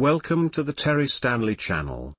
Welcome to the Stanley channel.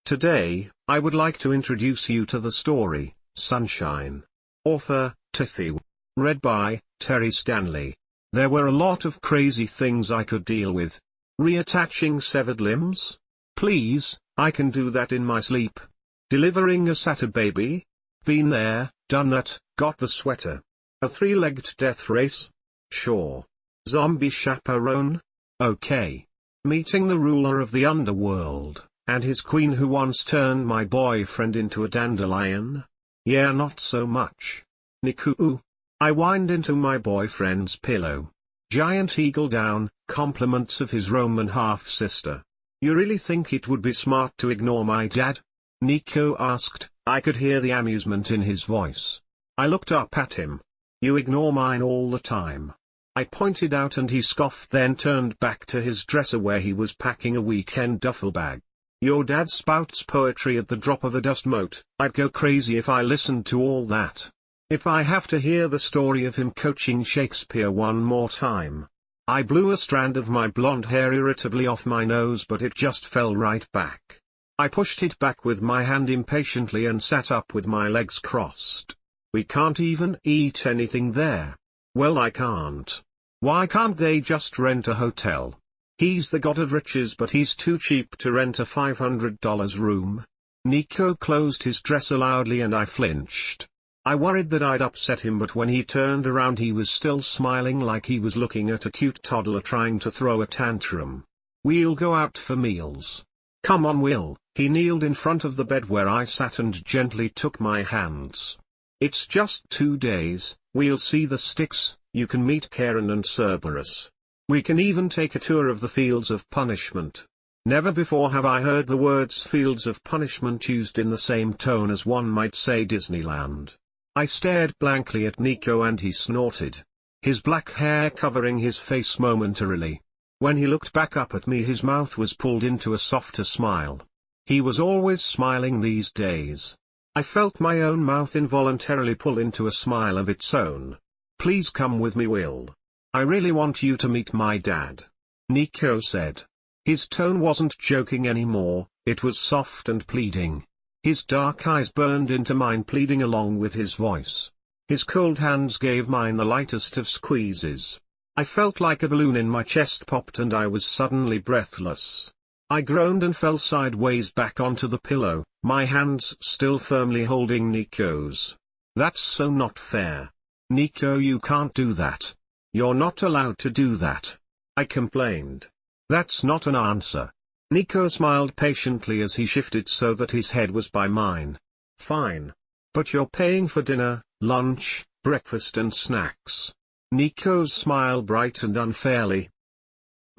Today, I would like to introduce you to the story, Sunshine. Author, TiffyW. Read by, Stanley. There were a lot of crazy things I could deal with. Reattaching severed limbs? Please, I can do that in my sleep. Delivering a satyr baby? Been there, done that, got the sweater. A three-legged death race? Sure. Zombie chaperone? Okay. Meeting the ruler of the underworld, and his queen who once turned my boyfriend into a dandelion? Yeah, not so much. Niku. I whined into my boyfriend's pillow. Giant eagle down, compliments of his Roman half-sister. You really think it would be smart to ignore my dad? Nico asked. I could hear the amusement in his voice. I looked up at him. You ignore mine all the time. I pointed out and he scoffed, then turned back to his dresser where he was packing a weekend duffel bag. Your dad spouts poetry at the drop of a dust mote. I'd go crazy if I listened to all that. If I have to hear the story of him coaching Shakespeare one more time. I blew a strand of my blonde hair irritably off my nose, but it just fell right back. I pushed it back with my hand impatiently and sat up with my legs crossed. We can't even eat anything there. Well, I can't. Why can't they just rent a hotel? He's the god of riches, but he's too cheap to rent a $500 room. Nico closed his dresser loudly and I flinched. I worried that I'd upset him, but when he turned around he was still smiling like he was looking at a cute toddler trying to throw a tantrum. We'll go out for meals. Come on, Will. He kneeled in front of the bed where I sat and gently took my hands. It's just 2 days, we'll see the sticks, you can meet Karen and Cerberus. We can even take a tour of the Fields of Punishment. Never before have I heard the words Fields of Punishment used in the same tone as one might say Disneyland. I stared blankly at Nico and he snorted. His black hair covering his face momentarily. When he looked back up at me his mouth was pulled into a softer smile. He was always smiling these days. I felt my own mouth involuntarily pull into a smile of its own. Please come with me, Will. I really want you to meet my dad. Nico said. His tone wasn't joking anymore, it was soft and pleading. His dark eyes burned into mine, pleading along with his voice. His cold hands gave mine the lightest of squeezes. I felt like a balloon in my chest popped and I was suddenly breathless. I groaned and fell sideways back onto the pillow, my hands still firmly holding Nico's. That's so not fair. Nico, you can't do that. You're not allowed to do that. I complained. That's not an answer. Nico smiled patiently as he shifted so that his head was by mine. Fine. But you're paying for dinner, lunch, breakfast and snacks. Nico's smile brightened unfairly.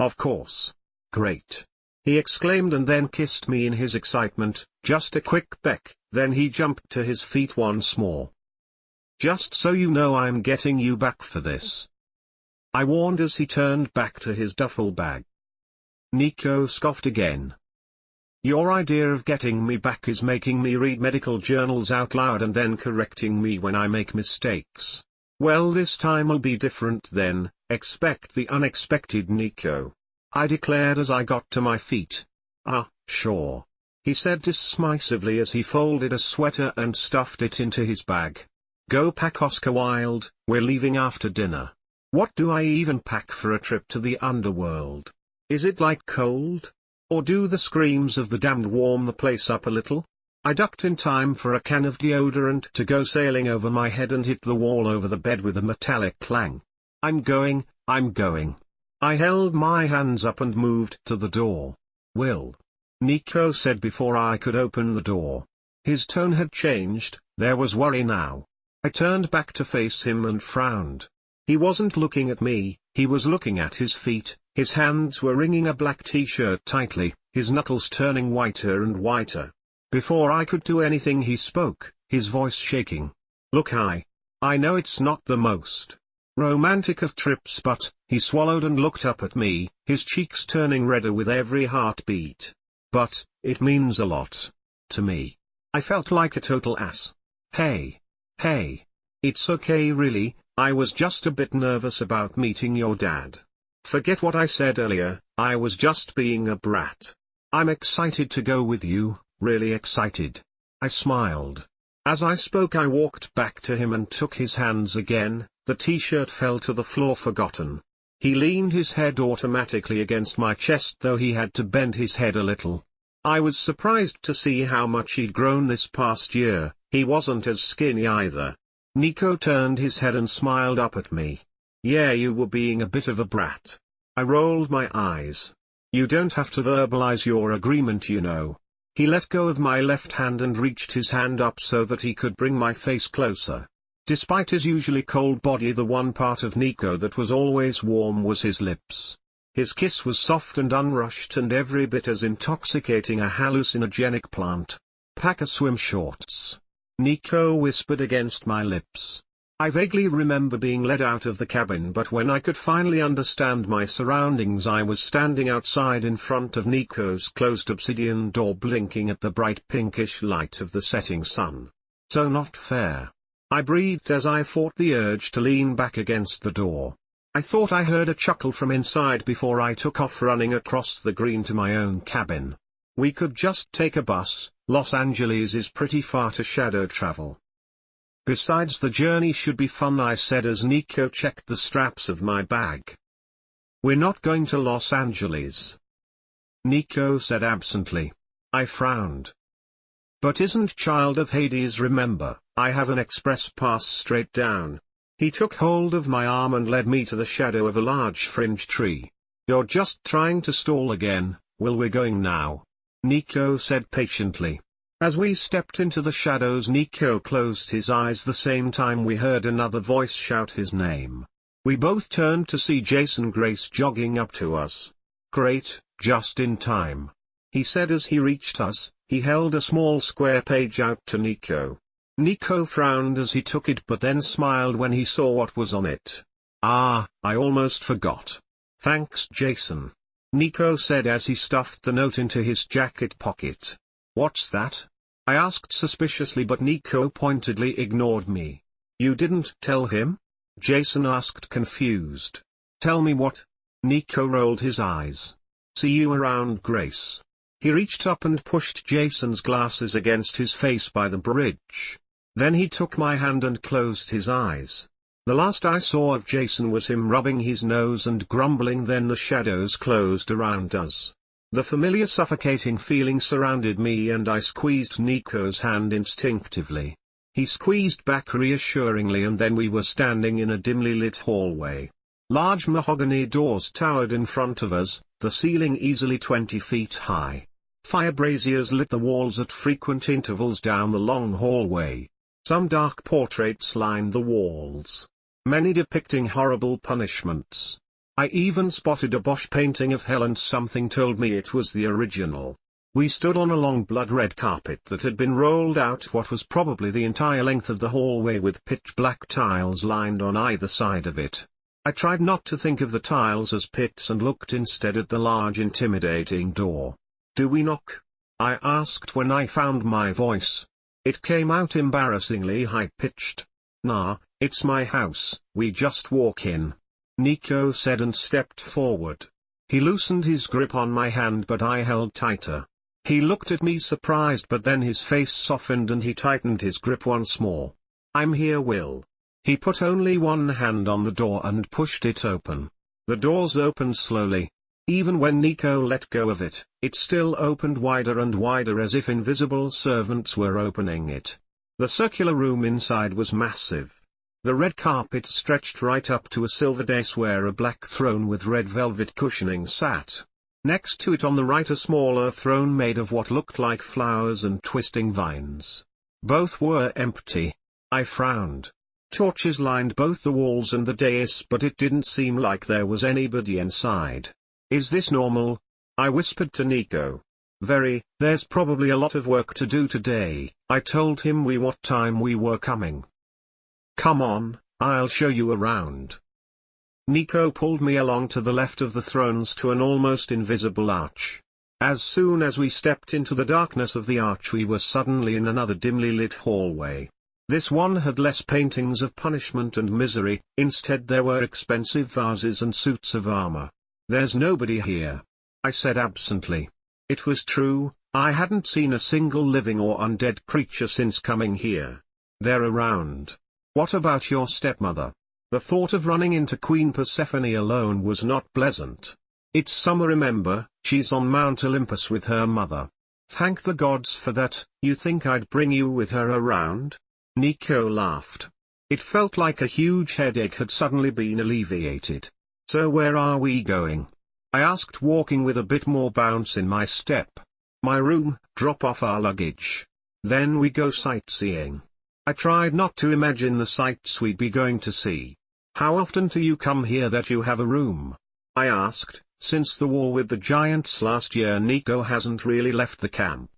Of course. Great. He exclaimed and then kissed me in his excitement, just a quick peck, then he jumped to his feet once more. Just so you know, I'm getting you back for this. I warned as he turned back to his duffel bag. Nico scoffed again. Your idea of getting me back is making me read medical journals out loud and then correcting me when I make mistakes. Well, this time'll be different then, expect the unexpected, Nico. I declared as I got to my feet. Ah, sure. He said dismissively as he folded a sweater and stuffed it into his bag. Go pack, Oscar Wilde, we're leaving after dinner. What do I even pack for a trip to the underworld? Is it like cold? Or do the screams of the damned warm the place up a little? I ducked in time for a can of deodorant to go sailing over my head and hit the wall over the bed with a metallic clang. I'm going. I held my hands up and moved to the door. Will. Nico said before I could open the door. His tone had changed, there was worry now. I turned back to face him and frowned. He wasn't looking at me, he was looking at his feet, his hands were wringing a black t-shirt tightly, his knuckles turning whiter and whiter. Before I could do anything he spoke, his voice shaking. Look, I know it's not the most romantic of trips, but, he swallowed and looked up at me, his cheeks turning redder with every heartbeat. But, it means a lot. To me. I felt like a total ass. Hey. It's okay really, I was just a bit nervous about meeting your dad. Forget what I said earlier, I was just being a brat. I'm excited to go with you, really excited. I smiled. As I spoke I walked back to him and took his hands again. The t-shirt fell to the floor forgotten. He leaned his head automatically against my chest though he had to bend his head a little. I was surprised to see how much he'd grown this past year. He wasn't as skinny either. Nico turned his head and smiled up at me. Yeah, you were being a bit of a brat. I rolled my eyes. You don't have to verbalize your agreement, you know. He let go of my left hand and reached his hand up so that he could bring my face closer. Despite his usually cold body, the one part of Nico that was always warm was his lips. His kiss was soft and unrushed and every bit as intoxicating a hallucinogenic plant. Pack a swim shorts. Nico whispered against my lips. I vaguely remember being led out of the cabin, but when I could finally understand my surroundings I was standing outside in front of Nico's closed obsidian door blinking at the bright pinkish light of the setting sun. So not fair. I breathed as I fought the urge to lean back against the door. I thought I heard a chuckle from inside before I took off running across the green to my own cabin. We could just take a bus. Los Angeles is pretty far to shadow travel. Besides, the journey should be fun, I said as Nico checked the straps of my bag. We're not going to Los Angeles, Nico said absently. I frowned. But isn't Child of Hades, remember, I have an express pass straight down. He took hold of my arm and led me to the shadow of a large fringe tree. You're just trying to stall again. Will, we're going now, Nico said patiently. As we stepped into the shadows, Nico closed his eyes the same time we heard another voice shout his name. We both turned to see Jason Grace jogging up to us. Great, just in time, he said as he reached us. He held a small square page out to Nico. Nico frowned as he took it but then smiled when he saw what was on it. Ah, I almost forgot. Thanks, Jason, Nico said as he stuffed the note into his jacket pocket. What's that? I asked suspiciously, but Nico pointedly ignored me. You didn't tell him? Jason asked, confused. Tell me what? Nico rolled his eyes. See you around, Grace. He reached up and pushed Jason's glasses against his face by the bridge. Then he took my hand and closed his eyes. The last I saw of Jason was him rubbing his nose and grumbling. Then the shadows closed around us. The familiar suffocating feeling surrounded me and I squeezed Nico's hand instinctively. He squeezed back reassuringly and then we were standing in a dimly lit hallway. Large mahogany doors towered in front of us, the ceiling easily 20 feet high. Fire braziers lit the walls at frequent intervals down the long hallway. Some dark portraits lined the walls, many depicting horrible punishments. I even spotted a Bosch painting of hell and something told me it was the original. We stood on a long blood-red carpet that had been rolled out what was probably the entire length of the hallway with pitch-black tiles lined on either side of it. I tried not to think of the tiles as pits and looked instead at the large intimidating door. Do we knock? I asked when I found my voice. It came out embarrassingly high-pitched. Nah, it's my house, we just walk in, Nico said and stepped forward. He loosened his grip on my hand but I held tighter. He looked at me surprised but then his face softened and he tightened his grip once more. I'm here, Will. He put only one hand on the door and pushed it open. The doors opened slowly. Even when Nico let go of it, it still opened wider and wider as if invisible servants were opening it. The circular room inside was massive. The red carpet stretched right up to a silver dais where a black throne with red velvet cushioning sat. Next to it on the right a smaller throne made of what looked like flowers and twisting vines. Both were empty. I frowned. Torches lined both the walls and the dais but it didn't seem like there was anybody inside. Is this normal? I whispered to Nico. Very, there's probably a lot of work to do today. I told him what time we were coming. Come on, I'll show you around. Nico pulled me along to the left of the thrones to an almost invisible arch. As soon as we stepped into the darkness of the arch we were suddenly in another dimly lit hallway. This one had less paintings of punishment and misery, instead there were expensive vases and suits of armor. "There's nobody here," I said absently. It was true, I hadn't seen a single living or undead creature since coming here. "They're around. What about your stepmother?" The thought of running into Queen Persephone alone was not pleasant. "It's summer, remember, she's on Mount Olympus with her mother." "Thank the gods for that. You think I'd bring you with her around?" Nico laughed. It felt like a huge headache had suddenly been alleviated. "So where are we going?" I asked, walking with a bit more bounce in my step. "My room, drop off our luggage. Then we go sightseeing." I tried not to imagine the sights we'd be going to see. "How often do you come here that you have a room?" I asked. Since the war with the giants last year, Nico hasn't really left the camp.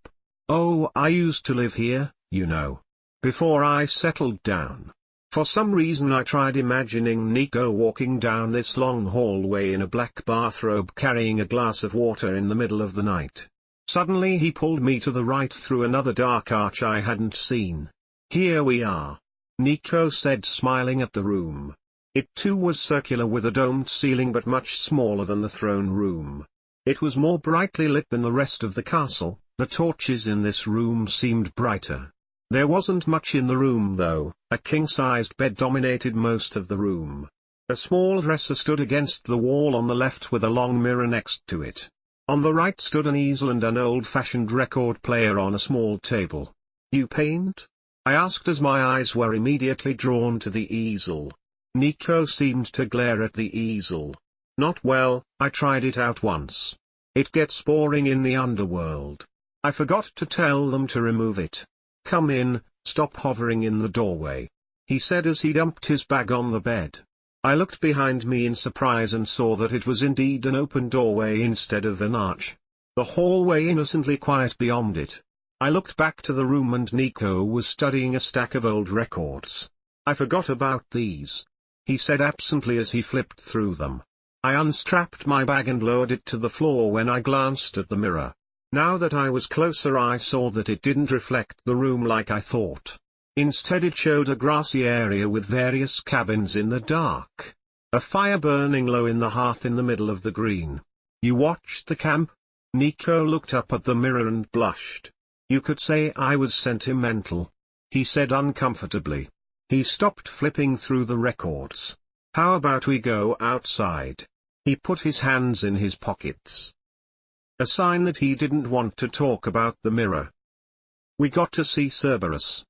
"Oh, I used to live here, you know. Before I settled down." For some reason I tried imagining Nico walking down this long hallway in a black bathrobe carrying a glass of water in the middle of the night. Suddenly he pulled me to the right through another dark arch I hadn't seen. "Here we are," Nico said, smiling at the room. It too was circular with a domed ceiling but much smaller than the throne room. It was more brightly lit than the rest of the castle. The torches in this room seemed brighter. There wasn't much in the room though. A king-sized bed dominated most of the room. A small dresser stood against the wall on the left with a long mirror next to it. On the right stood an easel and an old-fashioned record player on a small table. "You paint?" I asked as my eyes were immediately drawn to the easel. Nico seemed to glare at the easel. "Not well, I tried it out once. It gets boring in the underworld. I forgot to tell them to remove it. Come in, stop hovering in the doorway," he said as he dumped his bag on the bed. I looked behind me in surprise and saw that it was indeed an open doorway instead of an arch. The hallway innocently quiet beyond it. I looked back to the room and Nico was studying a stack of old records. "I forgot about these," he said absently as he flipped through them. I unstrapped my bag and lowered it to the floor when I glanced at the mirror. Now that I was closer I saw that it didn't reflect the room like I thought. Instead it showed a grassy area with various cabins in the dark. A fire burning low in the hearth in the middle of the green. "You watched the camp?" Nico looked up at the mirror and blushed. "You could say I was sentimental," he said uncomfortably. He stopped flipping through the records. "How about we go outside?" He put his hands in his pockets. A sign that he didn't want to talk about the mirror. We got to see Cerberus.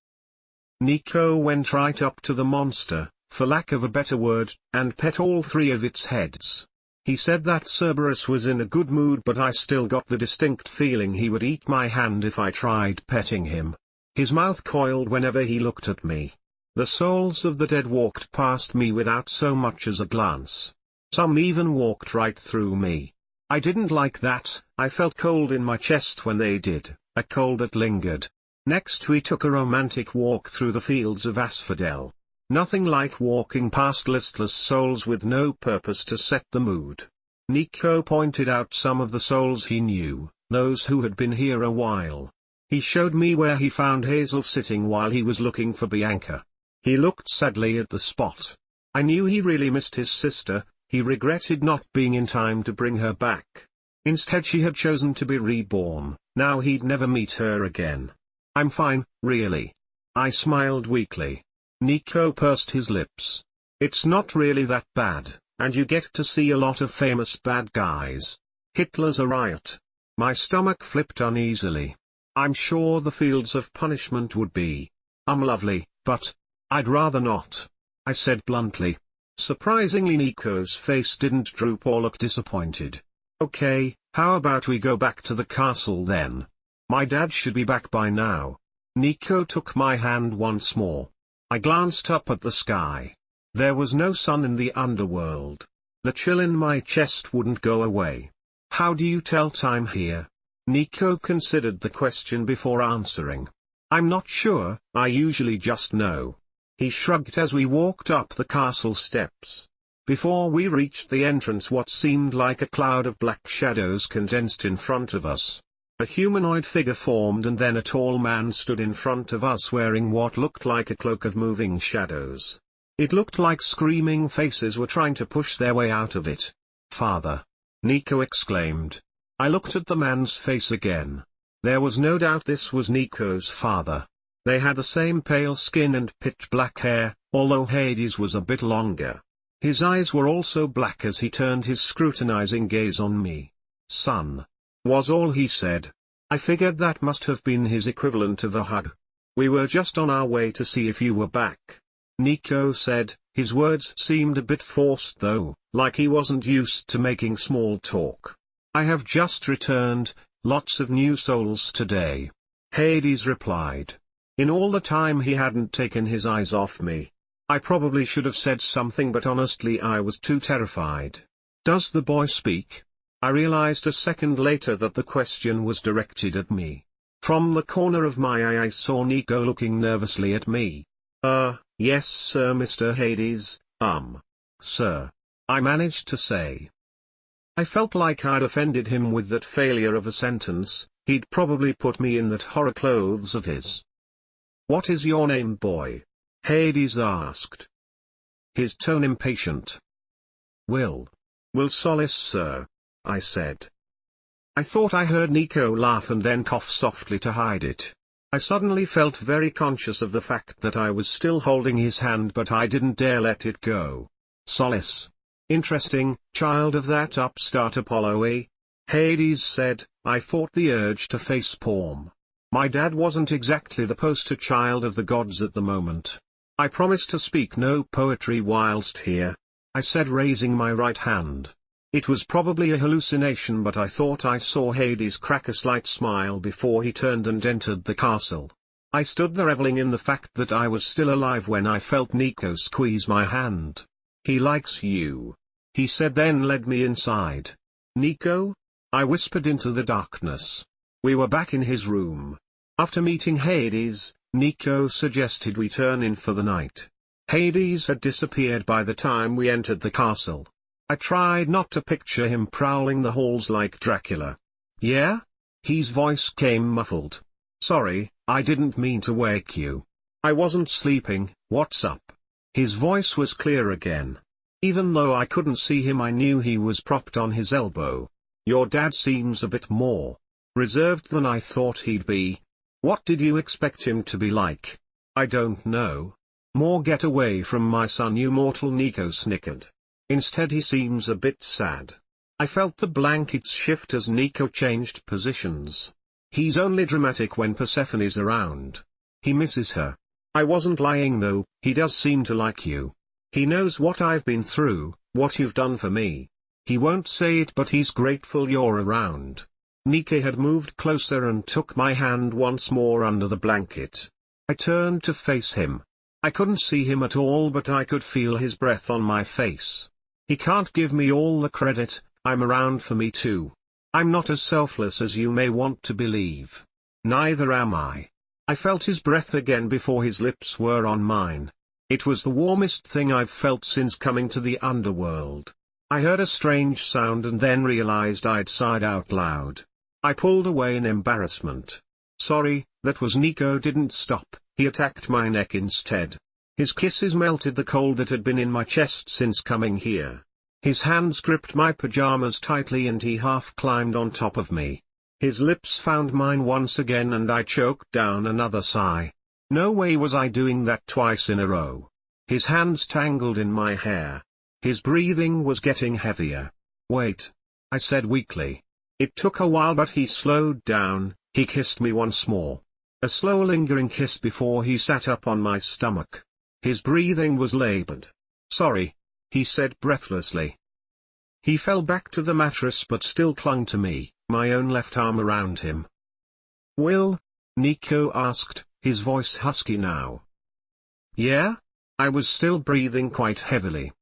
Nico went right up to the monster, for lack of a better word, and pet all three of its heads. He said that Cerberus was in a good mood, but I still got the distinct feeling he would eat my hand if I tried petting him. His mouth coiled whenever he looked at me. The souls of the dead walked past me without so much as a glance. Some even walked right through me. I didn't like that. I felt cold in my chest when they did, a cold that lingered. Next we took a romantic walk through the fields of asphodel. Nothing like walking past listless souls with no purpose to set the mood. Nico pointed out some of the souls he knew, those who had been here a while. He showed me where he found Hazel sitting while he was looking for Bianca. He looked sadly at the spot. I knew he really missed his sister. He regretted not being in time to bring her back. Instead she had chosen to be reborn. Now he'd never meet her again. "I'm fine, really." I smiled weakly. Nico pursed his lips. "It's not really that bad, and you get to see a lot of famous bad guys. Hitler's a riot." My stomach flipped uneasily. "I'm sure the fields of punishment would be lovely, but I'd rather not," I said bluntly. Surprisingly Nico's face didn't droop or look disappointed. "Okay, how about we go back to the castle then? My dad should be back by now." Nico took my hand once more. I glanced up at the sky. There was no sun in the underworld. The chill in my chest wouldn't go away. "How do you tell time here?" Nico considered the question before answering. "I'm not sure, I usually just know." He shrugged as we walked up the castle steps. Before we reached the entrance what seemed like a cloud of black shadows condensed in front of us. A humanoid figure formed and then a tall man stood in front of us wearing what looked like a cloak of moving shadows. It looked like screaming faces were trying to push their way out of it. "Father." Nico exclaimed. I looked at the man's face again. There was no doubt this was Nico's father. They had the same pale skin and pitch-black hair, although Hades was a bit longer. His eyes were also black as he turned his scrutinizing gaze on me. Son, was all he said. I figured that must have been his equivalent of a hug. We were just on our way to see if you were back. Nico said, his words seemed a bit forced though, like he wasn't used to making small talk. I have just returned, lots of new souls today. Hades replied. In all the time he hadn't taken his eyes off me. I probably should have said something but honestly I was too terrified. Does the boy speak? I realized a second later that the question was directed at me. From the corner of my eye I saw Nico looking nervously at me. Yes sir Mr. Hades, sir. I managed to say. I felt like I'd offended him with that failure of a sentence. He'd probably put me in that horror clothes of his. What is your name, boy? Hades asked. His tone impatient. Will Solace, sir, I said. I thought I heard Nico laugh and then cough softly to hide it. I suddenly felt very conscious of the fact that I was still holding his hand but I didn't dare let it go. Solace. Interesting, child of that upstart Apollo, eh? Hades said. I fought the urge to facepalm. My dad wasn't exactly the poster child of the gods at the moment. I promised to speak no poetry whilst here, I said, raising my right hand. It was probably a hallucination but I thought I saw Hades crack a slight smile before he turned and entered the castle. I stood there reveling in the fact that I was still alive when I felt Nico squeeze my hand. He likes you, he said, then led me inside. Nico? I whispered into the darkness. We were back in his room. After meeting Hades, Nico suggested we turn in for the night. Hades had disappeared by the time we entered the castle. I tried not to picture him prowling the halls like Dracula. Yeah? His voice came muffled. Sorry, I didn't mean to wake you. I wasn't sleeping, what's up? His voice was clear again. Even though I couldn't see him I knew he was propped on his elbow. Your dad seems a bit more reserved than I thought he'd be. What did you expect him to be like? I don't know. More get away from my son, you mortal, Nico snickered. Instead he seems a bit sad. I felt the blankets shift as Nico changed positions. He's only dramatic when Persephone's around. He misses her. I wasn't lying though, he does seem to like you. He knows what I've been through, what you've done for me. He won't say it but he's grateful you're around. Nico had moved closer and took my hand once more under the blanket. I turned to face him. I couldn't see him at all but I could feel his breath on my face. He can't give me all the credit, I'm around for me too. I'm not as selfless as you may want to believe. Neither am I. I felt his breath again before his lips were on mine. It was the warmest thing I've felt since coming to the underworld. I heard a strange sound and then realized I'd sighed out loud. I pulled away in embarrassment. Sorry, that was Nico. Didn't stop, he attacked my neck instead. His kisses melted the cold that had been in my chest since coming here. His hands gripped my pajamas tightly and he half climbed on top of me. His lips found mine once again and I choked down another sigh. No way was I doing that twice in a row. His hands tangled in my hair. His breathing was getting heavier. Wait, I said weakly. It took a while but he slowed down. He kissed me once more. A slow lingering kiss before he sat up on my stomach. His breathing was labored. Sorry, he said breathlessly. He fell back to the mattress but still clung to me, my own left arm around him. Will? Nico asked, his voice husky now. Yeah? I was still breathing quite heavily.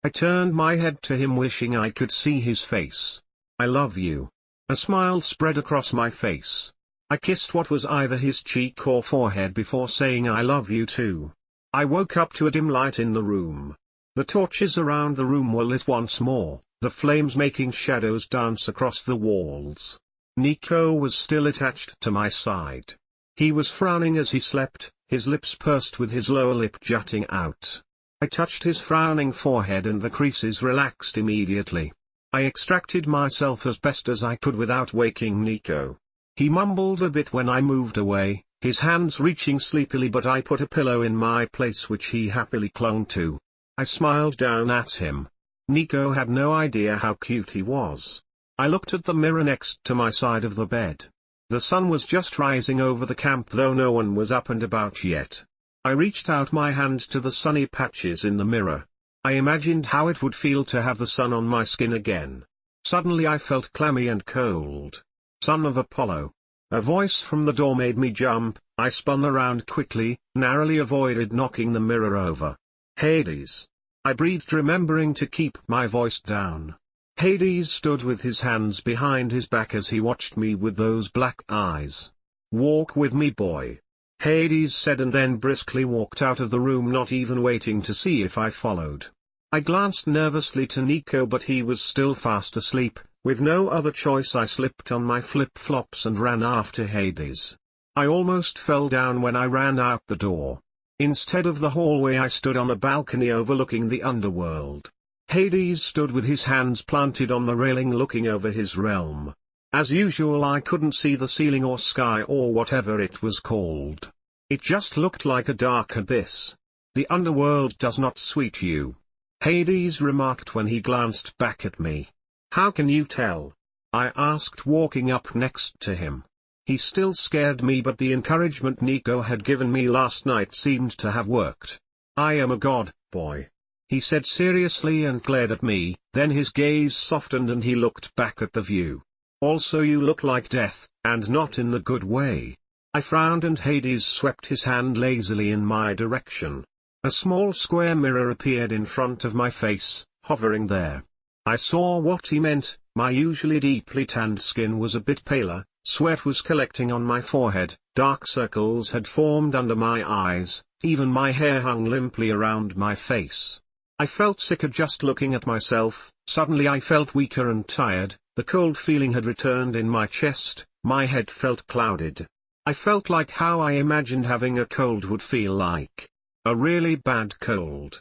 I turned my head to him wishing I could see his face. I love you. A smile spread across my face. I kissed what was either his cheek or forehead before saying I love you too. I woke up to a dim light in the room. The torches around the room were lit once more, the flames making shadows dance across the walls. Nico was still attached to my side. He was frowning as he slept, his lips pursed with his lower lip jutting out. I touched his frowning forehead and the creases relaxed immediately. I extracted myself as best as I could without waking Nico. He mumbled a bit when I moved away, his hands reaching sleepily, but I put a pillow in my place which he happily clung to. I smiled down at him. Nico had no idea how cute he was. I looked at the mirror next to my side of the bed. The sun was just rising over the camp, though no one was up and about yet. I reached out my hand to the sunny patches in the mirror. I imagined how it would feel to have the sun on my skin again. Suddenly I felt clammy and cold. Son of Apollo. A voice from the door made me jump. I spun around quickly, narrowly avoided knocking the mirror over. Hades. I breathed, remembering to keep my voice down. Hades stood with his hands behind his back as he watched me with those black eyes. Walk with me, boy. Hades said, and then briskly walked out of the room, not even waiting to see if I followed. I glanced nervously to Nico, but he was still fast asleep. With no other choice, I slipped on my flip-flops and ran after Hades. I almost fell down when I ran out the door. Instead of the hallway, I stood on a balcony overlooking the underworld. Hades stood with his hands planted on the railing looking over his realm. As usual, I couldn't see the ceiling or sky or whatever it was called. It just looked like a dark abyss. The underworld does not suit you, Hades remarked when he glanced back at me. How can you tell? I asked, walking up next to him. He still scared me, but the encouragement Nico had given me last night seemed to have worked. I am a god, boy, he said seriously and glared at me, then his gaze softened and he looked back at the view. Also, you look like death, and not in the good way. I frowned and Hades swept his hand lazily in my direction. A small square mirror appeared in front of my face, hovering there. I saw what he meant. My usually deeply tanned skin was a bit paler, sweat was collecting on my forehead, dark circles had formed under my eyes, even my hair hung limply around my face. I felt sicker just looking at myself. Suddenly I felt weaker and tired, the cold feeling had returned in my chest, my head felt clouded. I felt like how I imagined having a cold would feel like. A really bad cold.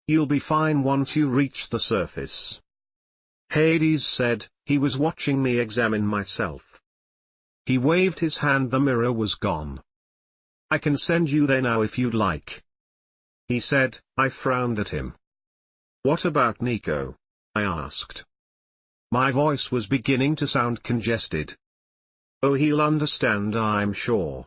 You'll be fine once you reach the surface, Hades said. He was watching me examine myself. He waved his hand, the mirror was gone. I can send you there now if you'd like, he said. I frowned at him. What about Nico? I asked. My voice was beginning to sound congested. Oh, he'll understand, I'm sure.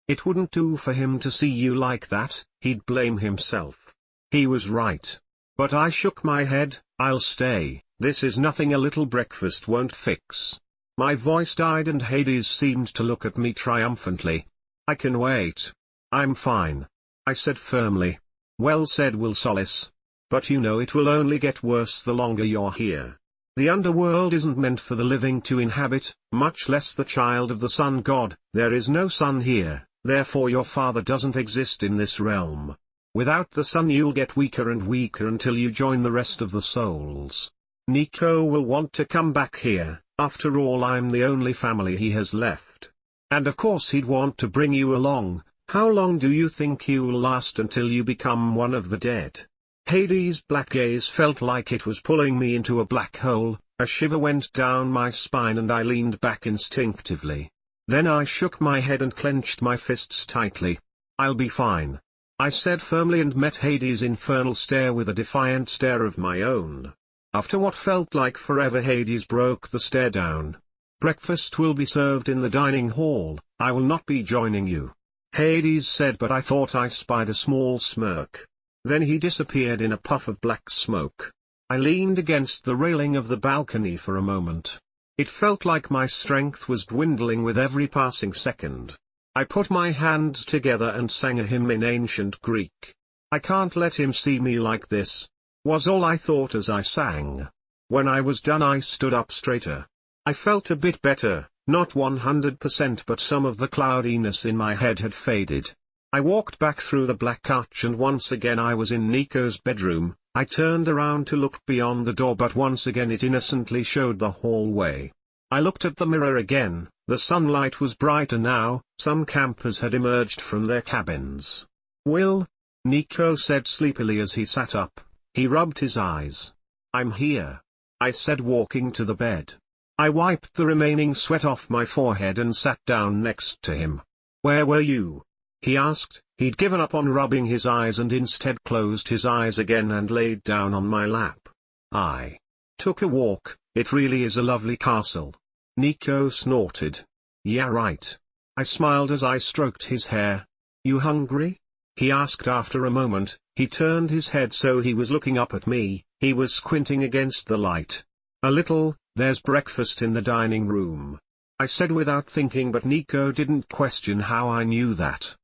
It wouldn't do for him to see you like that, he'd blame himself. He was right. But I shook my head. I'll stay, this is nothing a little breakfast won't fix. My voice died and Hades seemed to look at me triumphantly. I can wait. I'm fine, I said firmly. Well said, Will Solace. But you know it will only get worse the longer you're here. The underworld isn't meant for the living to inhabit, much less the child of the sun god. There is no sun here, therefore your father doesn't exist in this realm. Without the sun you'll get weaker and weaker until you join the rest of the souls. Nico will want to come back here, after all I'm the only family he has left. And of course he'd want to bring you along. How long do you think you'll last until you become one of the dead? Hades' black gaze felt like it was pulling me into a black hole. A shiver went down my spine and I leaned back instinctively. Then I shook my head and clenched my fists tightly. I'll be fine, I said firmly, and met Hades' infernal stare with a defiant stare of my own. After what felt like forever, Hades broke the stare down. Breakfast will be served in the dining hall. I will not be joining you, Hades said, but I thought I spied a small smirk. Then he disappeared in a puff of black smoke. I leaned against the railing of the balcony for a moment. It felt like my strength was dwindling with every passing second. I put my hands together and sang a hymn in ancient Greek. I can't let him see me like this, was all I thought as I sang. When I was done I stood up straighter. I felt a bit better, not 100%, but some of the cloudiness in my head had faded. I walked back through the black arch and once again I was in Nico's bedroom. I turned around to look beyond the door, but once again it innocently showed the hallway. I looked at the mirror again. The sunlight was brighter now. Some campers had emerged from their cabins. Will? Nico said sleepily as he sat up. He rubbed his eyes. I'm here. I said, walking to the bed. I wiped the remaining sweat off my forehead and sat down next to him. "Where were you?" he asked. He'd given up on rubbing his eyes and instead closed his eyes again and laid down on my lap. "I took a walk. It really is a lovely castle." Nico snorted. "Yeah, right." I smiled as I stroked his hair. "You hungry?" he asked after a moment. He turned his head so he was looking up at me. He was squinting against the light. "A little. There's breakfast in the dining room," I said without thinking, but Nico didn't question how I knew that.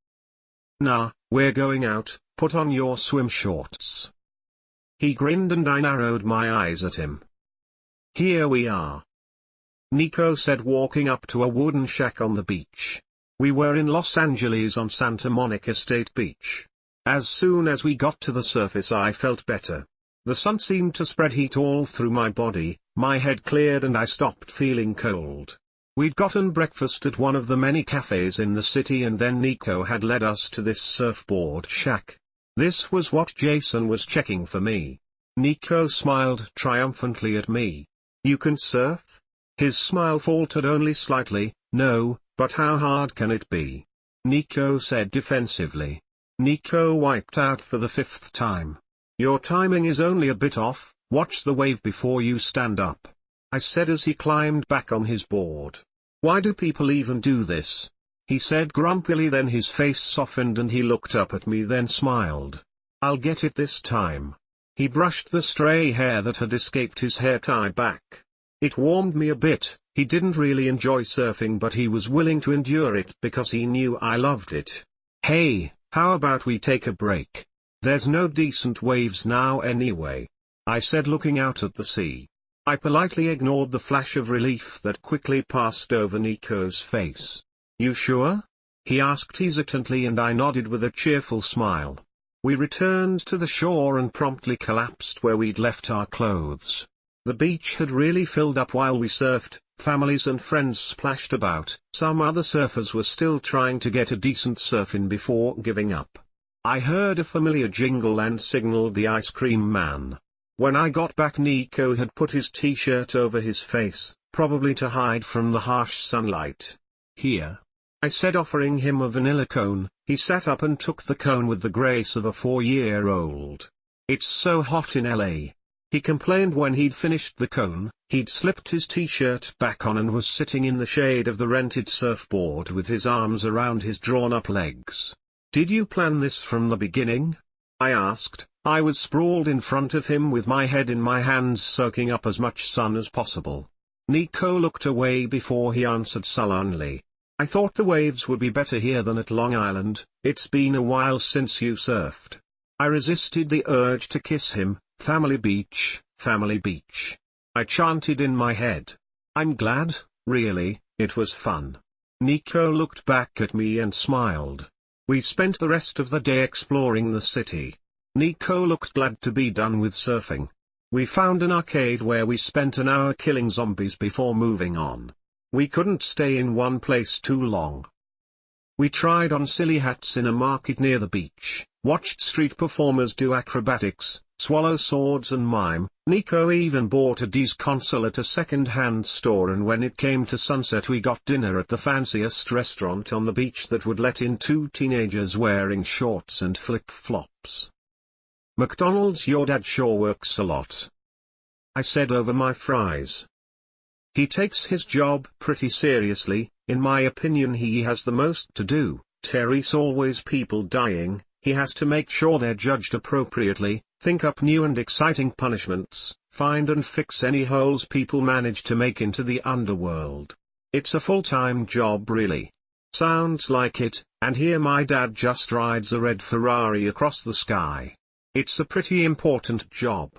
"Nah, we're going out, put on your swim shorts." He grinned and I narrowed my eyes at him. "Here we are," Nico said, walking up to a wooden shack on the beach. We were in Los Angeles on Santa Monica State Beach. As soon as we got to the surface I felt better. The sun seemed to spread heat all through my body, my head cleared and I stopped feeling cold. We'd gotten breakfast at one of the many cafes in the city and then Nico had led us to this surfboard shack. This was what Jason was checking for me. Nico smiled triumphantly at me. "You can surf?" His smile faltered only slightly. "No, but how hard can it be?" Nico said defensively. Nico wiped out for the 5th time. "Your timing is only a bit off, watch the wave before you stand up," I said as he climbed back on his board. "Why do people even do this?" he said grumpily, then his face softened and he looked up at me then smiled. "I'll get it this time." He brushed the stray hair that had escaped his hair tie back. It warmed me a bit. He didn't really enjoy surfing but he was willing to endure it because he knew I loved it. "Hey, how about we take a break? There's no decent waves now anyway," I said, looking out at the sea. I politely ignored the flash of relief that quickly passed over Nico's face. "You sure?" he asked hesitantly and I nodded with a cheerful smile. We returned to the shore and promptly collapsed where we'd left our clothes. The beach had really filled up while we surfed. Families and friends splashed about. Some other surfers were still trying to get a decent surf in before giving up. I heard a familiar jingle and signaled the ice cream man. When I got back, Nico had put his t-shirt over his face, probably to hide from the harsh sunlight. "Here," I said, offering him a vanilla cone. He sat up and took the cone with the grace of a 4-year-old. "It's so hot in LA." He complained when he'd finished the cone. He'd slipped his t-shirt back on and was sitting in the shade of the rented surfboard with his arms around his drawn-up legs. "Did you plan this from the beginning?" I asked. I was sprawled in front of him with my head in my hands soaking up as much sun as possible. Nico looked away before he answered sullenly. "I thought the waves would be better here than at Long Island. It's been a while since you surfed." I resisted the urge to kiss him. "Family beach, family beach," I chanted in my head. "I'm glad, really, it was fun." Nico looked back at me and smiled. We spent the rest of the day exploring the city. Nico looked glad to be done with surfing. We found an arcade where we spent an hour killing zombies before moving on. We couldn't stay in one place too long. We tried on silly hats in a market near the beach, watched street performers do acrobatics, swallow swords and mime. Nico even bought a D's console at a second-hand store, and when it came to sunset we got dinner at the fanciest restaurant on the beach that would let in 2 teenagers wearing shorts and flip-flops. "McDonald's, your dad sure works a lot," I said over my fries. "He takes his job pretty seriously. In my opinion he has the most to do. There's always people dying, he has to make sure they're judged appropriately, think up new and exciting punishments, find and fix any holes people manage to make into the underworld. It's a full-time job really." Sounds like it, and here my dad just rides a red Ferrari across the sky. It's a pretty important job.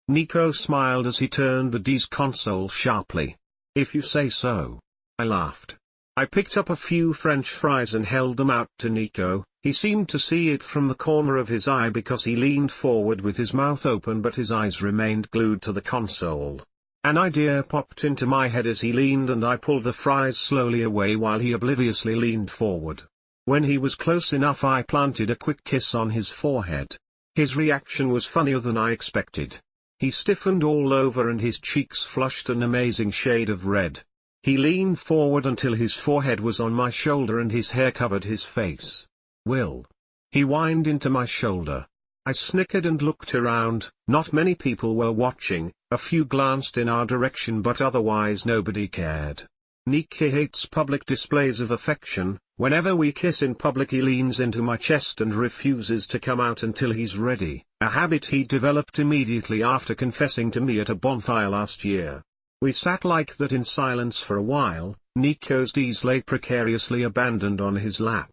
Nico smiled as he turned the D's console sharply. "If you say so." I laughed. I picked up a few French fries and held them out to Nico. He seemed to see it from the corner of his eye because he leaned forward with his mouth open but his eyes remained glued to the console. An idea popped into my head as he leaned and I pulled the fries slowly away while he obliviously leaned forward. When he was close enough I planted a quick kiss on his forehead. His reaction was funnier than I expected. He stiffened all over and his cheeks flushed an amazing shade of red. He leaned forward until his forehead was on my shoulder and his hair covered his face. "Will." He whined into my shoulder. I snickered and looked around. Not many people were watching, a few glanced in our direction but otherwise nobody cared. Nico hates public displays of affection. Whenever we kiss in public he leans into my chest and refuses to come out until he's ready, a habit he developed immediately after confessing to me at a bonfire last year. We sat like that in silence for a while. Nico's D's lay precariously abandoned on his lap.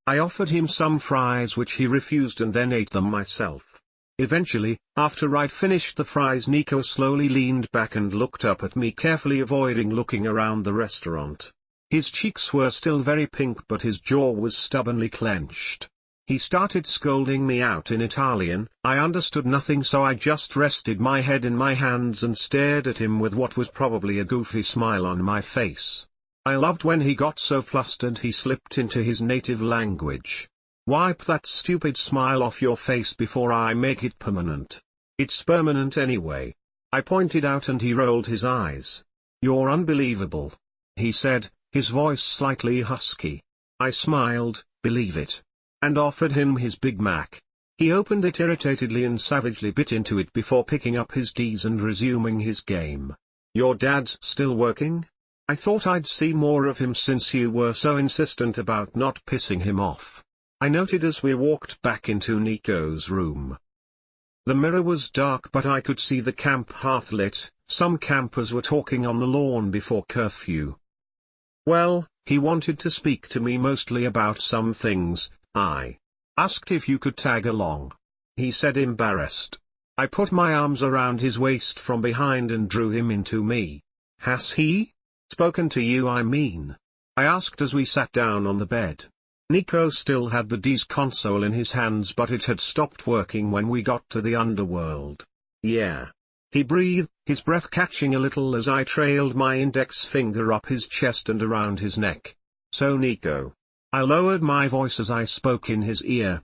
I offered him some fries which he refused and then ate them myself. Eventually, after I'd finished the fries, Nico slowly leaned back and looked up at me, carefully avoiding looking around the restaurant. His cheeks were still very pink but his jaw was stubbornly clenched. He started scolding me out in Italian. I understood nothing, so I just rested my head in my hands and stared at him with what was probably a goofy smile on my face. I loved when he got so flustered he slipped into his native language. "Wipe that stupid smile off your face before I make it permanent." "It's permanent anyway," I pointed out, and he rolled his eyes. "You're unbelievable," he said, his voice slightly husky. I smiled, "Believe it," and offered him his Big Mac. He opened it irritatedly and savagely bit into it before picking up his D's and resuming his game. "Your dad's still working? I thought I'd see more of him since you were so insistent about not pissing him off," I noted as we walked back into Nico's room. The mirror was dark but I could see the camp hearth lit. Some campers were talking on the lawn before curfew. "Well, he wanted to speak to me mostly about some things. I asked if you could tag along," he said, embarrassed. I put my arms around his waist from behind and drew him into me. "Has he spoken to you, I mean?" I asked as we sat down on the bed. Nico still had the D's console in his hands but it had stopped working when we got to the underworld. "Yeah." He breathed, his breath catching a little as I trailed my index finger up his chest and around his neck. "So Nico." I lowered my voice as I spoke in his ear.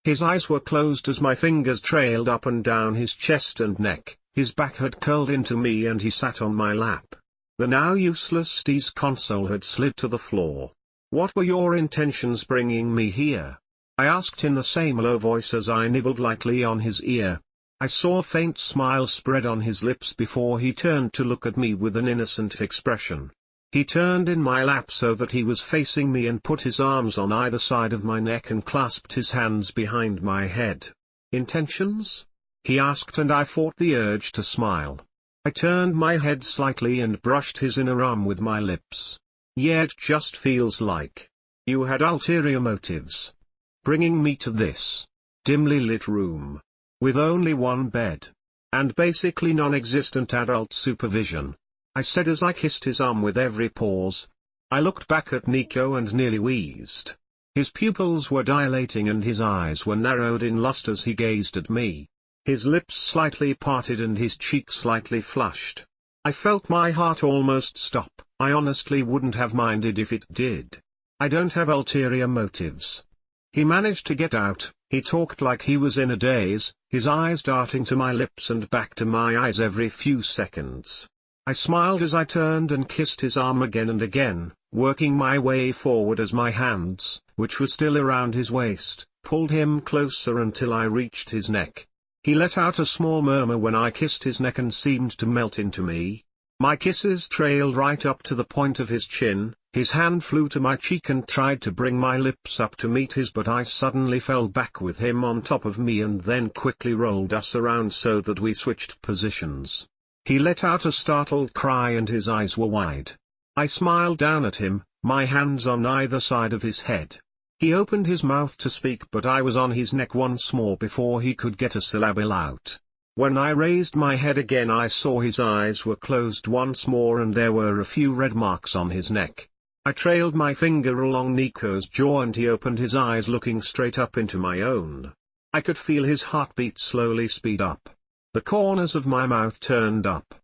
His eyes were closed as my fingers trailed up and down his chest and neck. His back had curled into me and he sat on my lap. The now useless D's console had slid to the floor. "What were your intentions bringing me here?" I asked in the same low voice as I nibbled lightly on his ear. I saw a faint smile spread on his lips before he turned to look at me with an innocent expression. He turned in my lap so that he was facing me and put his arms on either side of my neck and clasped his hands behind my head. "Intentions?" he asked, and I fought the urge to smile. I turned my head slightly and brushed his inner arm with my lips. "Yeah, it just feels like you had ulterior motives. Bringing me to this dimly lit room, with only one bed, and basically non-existent adult supervision," I said as I kissed his arm with every pause. I looked back at Nico and nearly wheezed. His pupils were dilating and his eyes were narrowed in lust as he gazed at me. His lips slightly parted and his cheek slightly flushed. I felt my heart almost stop. I honestly wouldn't have minded if it did. "I don't have ulterior motives." He managed to get out. He talked like he was in a daze, his eyes darting to my lips and back to my eyes every few seconds. I smiled as I turned and kissed his arm again and again, working my way forward as my hands, which were still around his waist, pulled him closer until I reached his neck. He let out a small murmur when I kissed his neck and seemed to melt into me. My kisses trailed right up to the point of his chin. His hand flew to my cheek and tried to bring my lips up to meet his, but I suddenly fell back with him on top of me and then quickly rolled us around so that we switched positions. He let out a startled cry and his eyes were wide. I smiled down at him, my hands on either side of his head. He opened his mouth to speak but I was on his neck once more before he could get a syllable out. When I raised my head again I saw his eyes were closed once more and there were a few red marks on his neck. I trailed my finger along Nico's jaw and he opened his eyes looking straight up into my own. I could feel his heartbeat slowly speed up. The corners of my mouth turned up.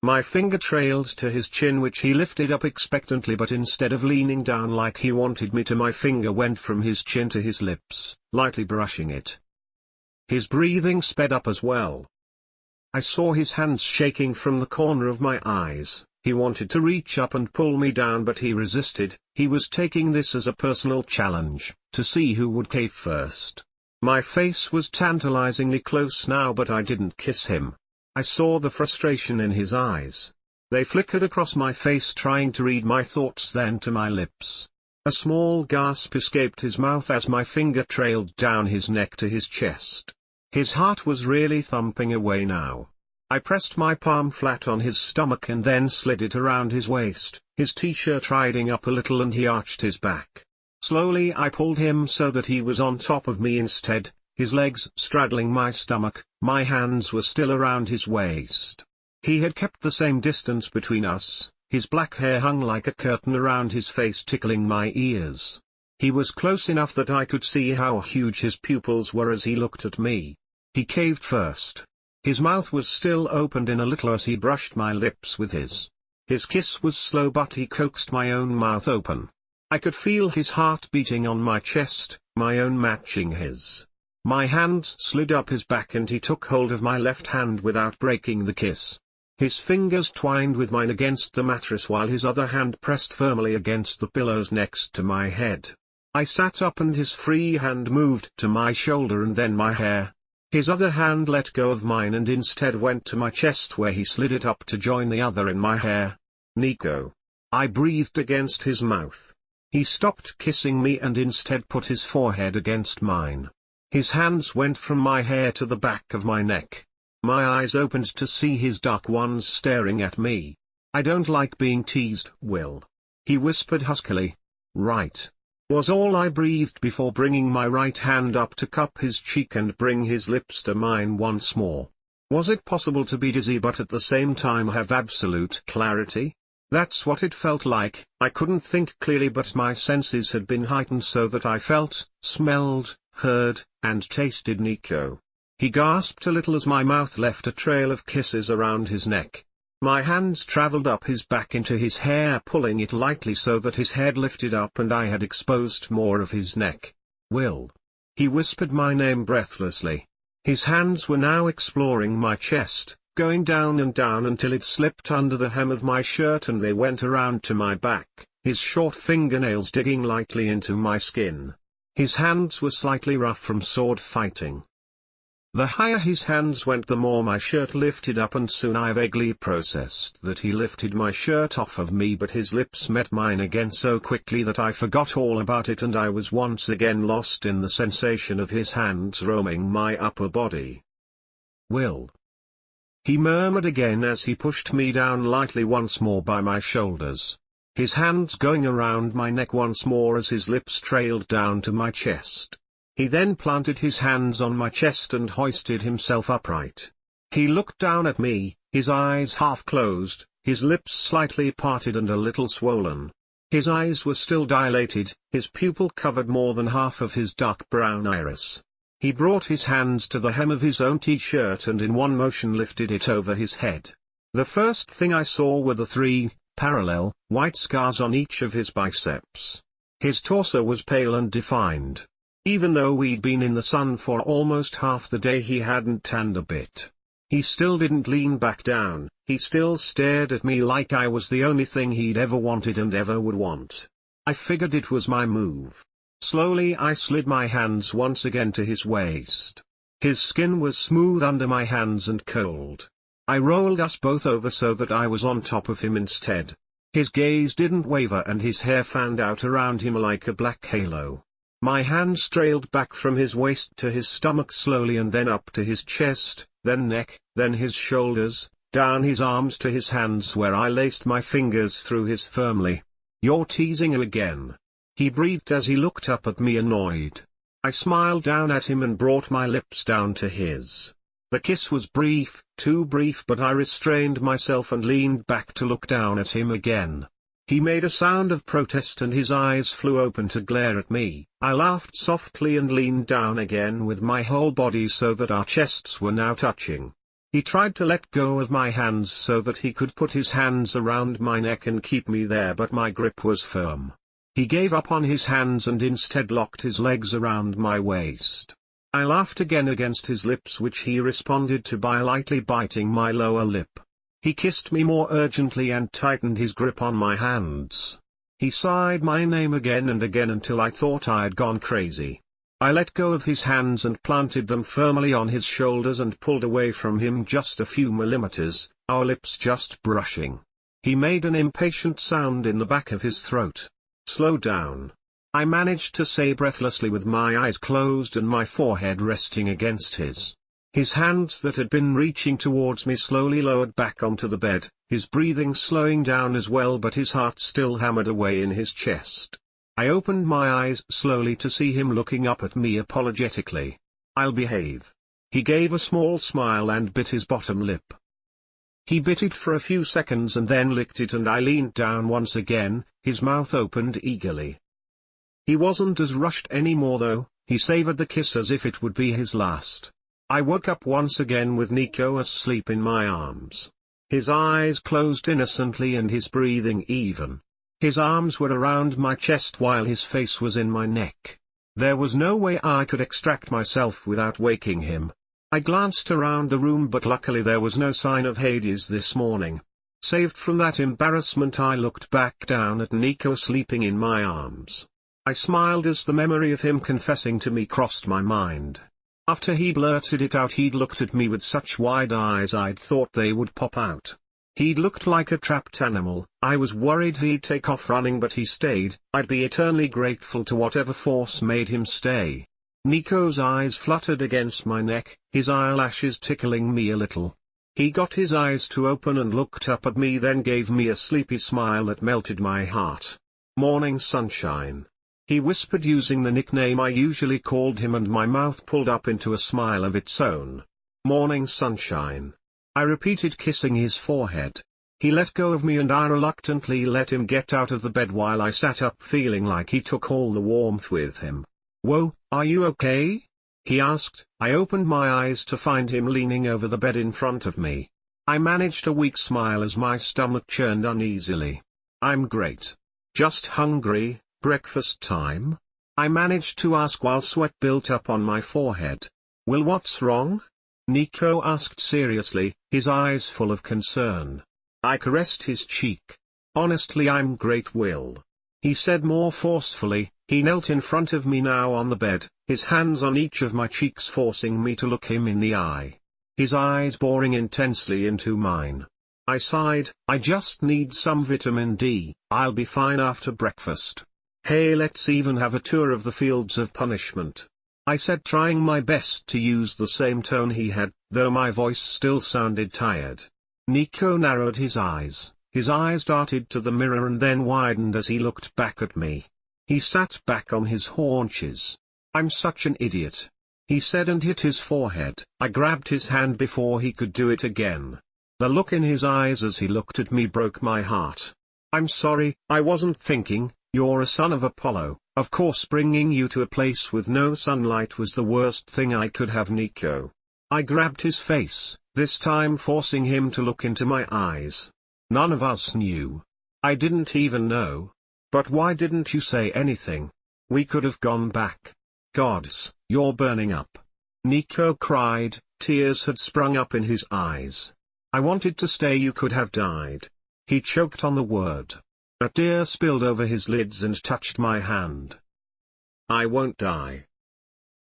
My finger trailed to his chin which he lifted up expectantly, but instead of leaning down like he wanted me to, my finger went from his chin to his lips, lightly brushing it. His breathing sped up as well. I saw his hands shaking from the corner of my eyes. He wanted to reach up and pull me down, but he resisted. He was taking this as a personal challenge, to see who would cave first. My face was tantalizingly close now, but I didn't kiss him. I saw the frustration in his eyes. They flickered across my face, trying to read my thoughts, then to my lips. A small gasp escaped his mouth as my finger trailed down his neck to his chest. His heart was really thumping away now. I pressed my palm flat on his stomach and then slid it around his waist, his t-shirt riding up a little, and he arched his back. Slowly I pulled him so that he was on top of me instead, his legs straddling my stomach. My hands were still around his waist. He had kept the same distance between us, his black hair hung like a curtain around his face, tickling my ears. He was close enough that I could see how huge his pupils were as he looked at me. He caved first. His mouth was still opened in a little as he brushed my lips with his. His kiss was slow, but he coaxed my own mouth open. I could feel his heart beating on my chest, my own matching his. My hand slid up his back and he took hold of my left hand without breaking the kiss. His fingers twined with mine against the mattress while his other hand pressed firmly against the pillows next to my head. I sat up and his free hand moved to my shoulder and then my hair. His other hand let go of mine and instead went to my chest, where he slid it up to join the other in my hair. Nico. I breathed against his mouth. He stopped kissing me and instead put his forehead against mine. His hands went from my hair to the back of my neck. My eyes opened to see his dark ones staring at me. I don't like being teased, Will. He whispered huskily. Right. Was all I breathed before bringing my right hand up to cup his cheek and bring his lips to mine once more. Was it possible to be dizzy but at the same time have absolute clarity? That's what it felt like. I couldn't think clearly, but my senses had been heightened so that I felt, smelled, heard, and tasted Nico. He gasped a little as my mouth left a trail of kisses around his neck. My hands traveled up his back into his hair, pulling it lightly so that his head lifted up and I had exposed more of his neck. Will. He whispered my name breathlessly. His hands were now exploring my chest, going down and down until it slipped under the hem of my shirt and they went around to my back, his short fingernails digging lightly into my skin. His hands were slightly rough from sword fighting. The higher his hands went, the more my shirt lifted up, and soon I vaguely processed that he lifted my shirt off of me, but his lips met mine again so quickly that I forgot all about it and I was once again lost in the sensation of his hands roaming my upper body. Will. He murmured again as he pushed me down lightly once more by my shoulders. His hands going around my neck once more as his lips trailed down to my chest. He then planted his hands on my chest and hoisted himself upright. He looked down at me, his eyes half closed, his lips slightly parted and a little swollen. His eyes were still dilated, his pupil covered more than half of his dark brown iris. He brought his hands to the hem of his own t-shirt and in one motion lifted it over his head. The first thing I saw were the 3, parallel, white scars on each of his biceps. His torso was pale and defined. Even though we'd been in the sun for almost half the day, he hadn't tanned a bit. He still didn't lean back down, he still stared at me like I was the only thing he'd ever wanted and ever would want. I figured it was my move. Slowly I slid my hands once again to his waist. His skin was smooth under my hands and cold. I rolled us both over so that I was on top of him instead. His gaze didn't waver and his hair fanned out around him like a black halo. My hands trailed back from his waist to his stomach slowly and then up to his chest, then neck, then his shoulders, down his arms to his hands where I laced my fingers through his firmly. "You're teasing again." He breathed as he looked up at me annoyed. I smiled down at him and brought my lips down to his. The kiss was brief, too brief, but I restrained myself and leaned back to look down at him again. He made a sound of protest and his eyes flew open to glare at me. I laughed softly and leaned down again with my whole body so that our chests were now touching. He tried to let go of my hands so that he could put his hands around my neck and keep me there, but my grip was firm. He gave up on his hands and instead locked his legs around my waist. I laughed again against his lips, which he responded to by lightly biting my lower lip. He kissed me more urgently and tightened his grip on my hands. He sighed my name again and again until I thought I had gone crazy. I let go of his hands and planted them firmly on his shoulders and pulled away from him just a few millimeters, our lips just brushing. He made an impatient sound in the back of his throat. "Slow down," I managed to say breathlessly with my eyes closed and my forehead resting against his. His hands that had been reaching towards me slowly lowered back onto the bed, his breathing slowing down as well, but his heart still hammered away in his chest. I opened my eyes slowly to see him looking up at me apologetically. "I'll behave." He gave a small smile and bit his bottom lip. He bit it for a few seconds and then licked it, and I leaned down once again, his mouth opened eagerly. He wasn't as rushed anymore though, he savored the kiss as if it would be his last. I woke up once again with Nico asleep in my arms. His eyes closed innocently and his breathing even. His arms were around my chest while his face was in my neck. There was no way I could extract myself without waking him. I glanced around the room, but luckily there was no sign of Hades this morning. Saved from that embarrassment, I looked back down at Nico sleeping in my arms. I smiled as the memory of him confessing to me crossed my mind. After he blurted it out, he'd looked at me with such wide eyes I'd thought they would pop out. He'd looked like a trapped animal. I was worried he'd take off running, but he stayed. I'd be eternally grateful to whatever force made him stay. Nico's eyes fluttered against my neck, his eyelashes tickling me a little. He got his eyes to open and looked up at me, then gave me a sleepy smile that melted my heart. "Morning, sunshine," he whispered, using the nickname I usually called him, and my mouth pulled up into a smile of its own. "Morning, sunshine," I repeated, kissing his forehead. He let go of me and I reluctantly let him get out of the bed while I sat up, feeling like he took all the warmth with him. "Whoa, are you okay?" he asked. I opened my eyes to find him leaning over the bed in front of me. I managed a weak smile as my stomach churned uneasily. "I'm great. Just hungry. Breakfast time?" I managed to ask while sweat built up on my forehead. "Well, what's wrong?" Nico asked seriously, his eyes full of concern. I caressed his cheek. "Honestly, I'm great, Will," he said more forcefully. He knelt in front of me now on the bed, his hands on each of my cheeks, forcing me to look him in the eye. His eyes boring intensely into mine. I sighed. "I just need some vitamin D, I'll be fine after breakfast." "Hey, let's even have a tour of the fields of punishment," I said, trying my best to use the same tone he had, though my voice still sounded tired. Nico narrowed his eyes darted to the mirror and then widened as he looked back at me. He sat back on his haunches. "I'm such an idiot," he said and hit his forehead. I grabbed his hand before he could do it again. The look in his eyes as he looked at me broke my heart. "I'm sorry, I wasn't thinking. You're a son of Apollo. Of course bringing you to a place with no sunlight was the worst thing I could have, Nico." I grabbed his face, this time forcing him to look into my eyes. "None of us knew. I didn't even know. But why didn't you say anything? We could have gone back." "Gods, you're burning up," Nico cried, tears had sprung up in his eyes. "I wanted to stay, you could have died." He choked on the word. A tear spilled over his lids and touched my hand. "I won't die."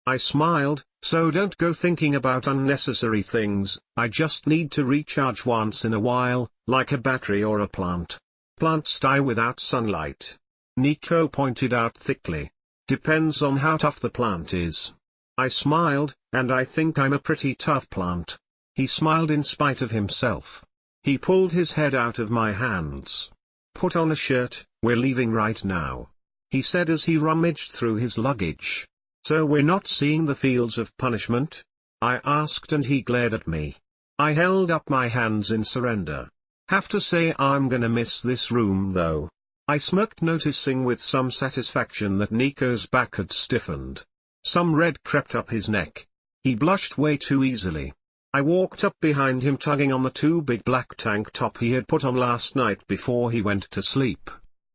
I smiled. "So don't go thinking about unnecessary things. I just need to recharge once in a while, like a battery or a plant." "Plants die without sunlight," Nico pointed out thickly. "Depends on how tough the plant is." I smiled, "And I think I'm a pretty tough plant." He smiled in spite of himself. He pulled his head out of my hands. "Put on a shirt, we're leaving right now," he said as he rummaged through his luggage. "So we're not seeing the fields of punishment?" I asked, and he glared at me. I held up my hands in surrender. "Have to say I'm gonna miss this room though." I smirked, noticing with some satisfaction that Nico's back had stiffened. Some red crept up his neck. He blushed way too easily. I walked up behind him, tugging on the too big black tank top he had put on last night before he went to sleep.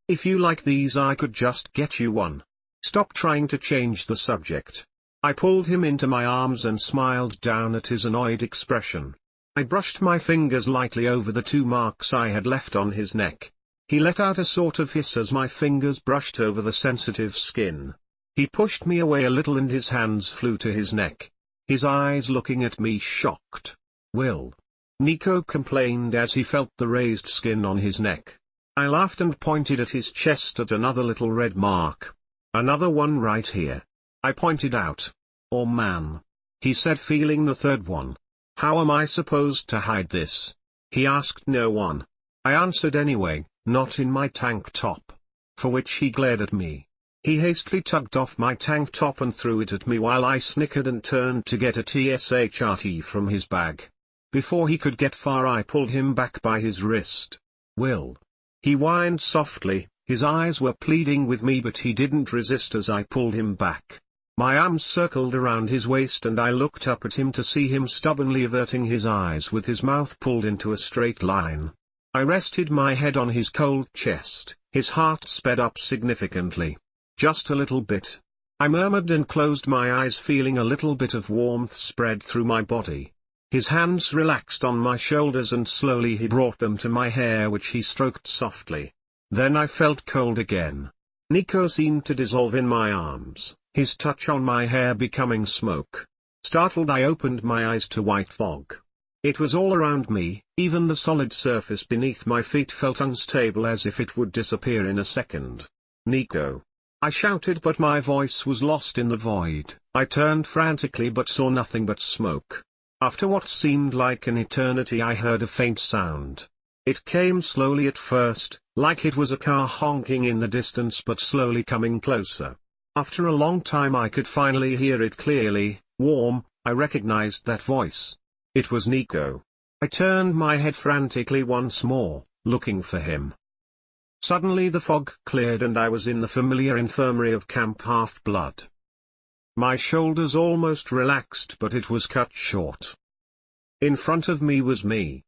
"If you like these, I could just get you one." "Stop trying to change the subject." I pulled him into my arms and smiled down at his annoyed expression. I brushed my fingers lightly over the 2 marks I had left on his neck. He let out a sort of hiss as my fingers brushed over the sensitive skin. He pushed me away a little and his hands flew to his neck. His eyes looking at me shocked. "Will," Nico complained as he felt the raised skin on his neck. I laughed and pointed at his chest at another little red mark. "Another one right here," I pointed out. "Oh man," he said, feeling the 3rd one. "How am I supposed to hide this?" He asked no one. I answered anyway, "Not in my tank top." For which he glared at me. He hastily tugged off my tank top and threw it at me while I snickered and turned to get a TSHRT from his bag. Before he could get far I pulled him back by his wrist. "Will," he whined softly, his eyes were pleading with me but he didn't resist as I pulled him back. My arms circled around his waist and I looked up at him to see him stubbornly averting his eyes with his mouth pulled into a straight line. I rested my head on his cold chest, his heart sped up significantly. "Just a little bit," I murmured and closed my eyes, feeling a little bit of warmth spread through my body. His hands relaxed on my shoulders and slowly he brought them to my hair which he stroked softly. Then I felt cold again. Nico seemed to dissolve in my arms, his touch on my hair becoming smoke. Startled I opened my eyes to white fog. It was all around me, even the solid surface beneath my feet felt unstable as if it would disappear in a second. "Nico!" I shouted but my voice was lost in the void. I turned frantically but saw nothing but smoke. After what seemed like an eternity I heard a faint sound. It came slowly at first, like it was a car honking in the distance but slowly coming closer. After a long time I could finally hear it clearly, warm. I recognized that voice. It was Nico. I turned my head frantically once more, looking for him. Suddenly the fog cleared and I was in the familiar infirmary of Camp Half-Blood. My shoulders almost relaxed but it was cut short. In front of me was me.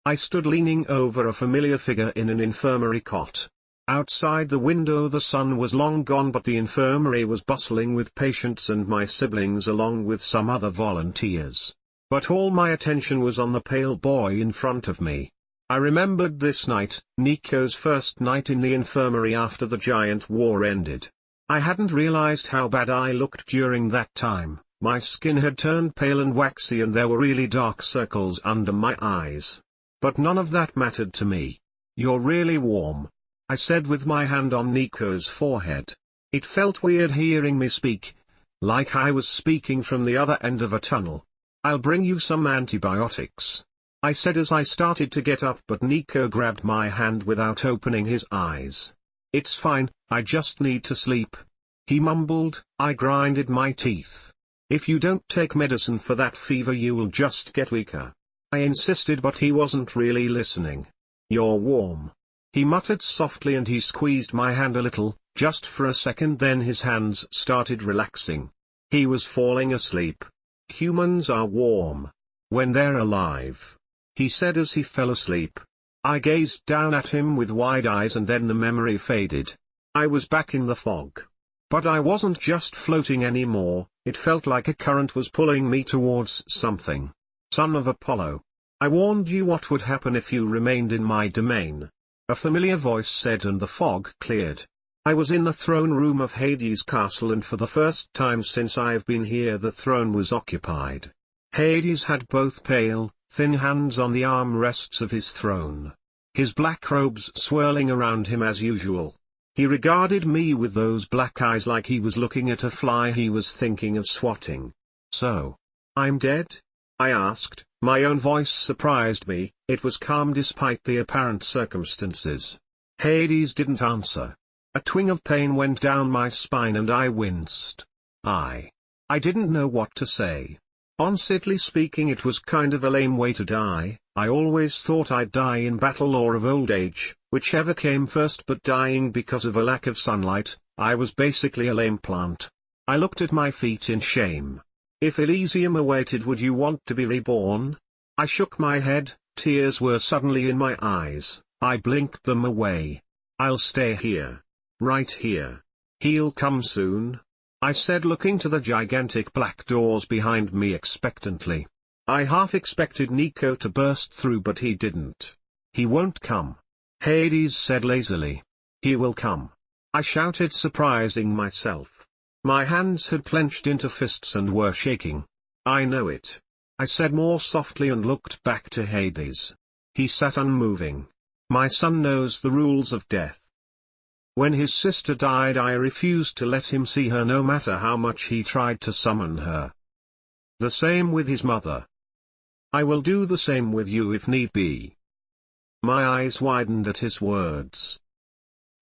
I stood leaning over a familiar figure in an infirmary cot. Outside the window the sun was long gone but the infirmary was bustling with patients and my siblings along with some other volunteers. But all my attention was on the pale boy in front of me. I remembered this night, Nico's first night in the infirmary after the giant war ended. I hadn't realized how bad I looked during that time. My skin had turned pale and waxy and there were really dark circles under my eyes. But none of that mattered to me. "You're really warm," I said with my hand on Nico's forehead. It felt weird hearing me speak, like I was speaking from the other end of a tunnel. "I'll bring you some antibiotics," I said as I started to get up but Nico grabbed my hand without opening his eyes. "It's fine, I just need to sleep," he mumbled. I grinded my teeth. "If you don't take medicine for that fever you will just get weaker," I insisted but he wasn't really listening. "You're warm," he muttered softly and he squeezed my hand a little, just for a second then his hands started relaxing. He was falling asleep. "Humans are warm when they're alive," he said as he fell asleep. I gazed down at him with wide eyes and then the memory faded. I was back in the fog. But I wasn't just floating anymore, it felt like a current was pulling me towards something. "Son of Apollo. I warned you what would happen if you remained in my domain," a familiar voice said and the fog cleared. I was in the throne room of Hades' castle and for the first time since I've been here the throne was occupied. Hades had both pale, thin hands on the armrests of his throne. His black robes swirling around him as usual. He regarded me with those black eyes like he was looking at a fly he was thinking of swatting. "So, I'm dead?" I asked. My own voice surprised me, it was calm despite the apparent circumstances. Hades didn't answer. A twinge of pain went down my spine and I winced. I didn't know what to say. Honestly speaking, it was kind of a lame way to die. I always thought I'd die in battle or of old age, whichever came first, but dying because of a lack of sunlight, I was basically a lame plant. I looked at my feet in shame. "If Elysium awaited, would you want to be reborn?" I shook my head, tears were suddenly in my eyes, I blinked them away. "I'll stay here. Right here. He'll come soon?" I said, looking to the gigantic black doors behind me expectantly. I half expected Nico to burst through, but he didn't. He won't come. Hades said lazily. He will come. I shouted, surprising myself. My hands had clenched into fists and were shaking. I know it. I said more softly and looked back to Hades. He sat unmoving. My son knows the rules of death. When his sister died, I refused to let him see her, no matter how much he tried to summon her. The same with his mother. I will do the same with you if need be. My eyes widened at his words.